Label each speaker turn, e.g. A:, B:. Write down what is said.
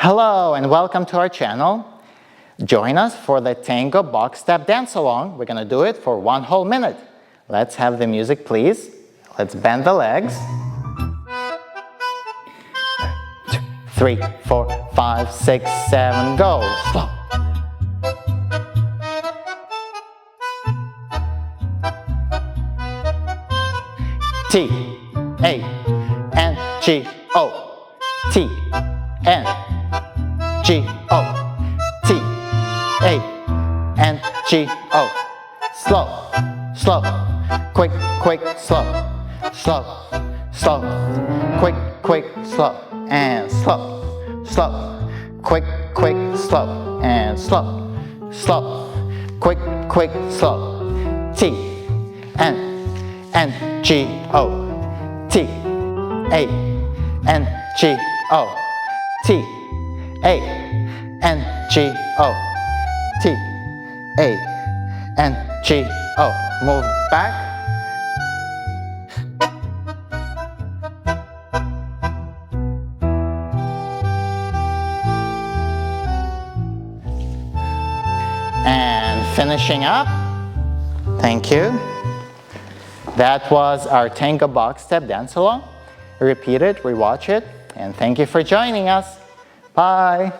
A: Hello and welcome to our channel. Join us for the Tango Box Step dance along. We're going to do it for 1 whole minute. Let's have the music, please. Let's bend the legs. 2, 3, 4, 5, 6, 7, go. Slow. T, A, N, G, O. T, N, G, O. T, A, N, G, O. Slow, slow, quick, quick, slow, slow, slow, quick, quick, slow, and slow, slow, quick, quick, slow, and slow, slow, quick, quick, slow. T, N, G, O. T, A, N, G, O. T, A, N, G, O. T, A, N, G, O. Move back. And finishing up. Thank you. That was our Tango Box Step dance along. Repeat it, rewatch it, and thank you for joining us. Bye.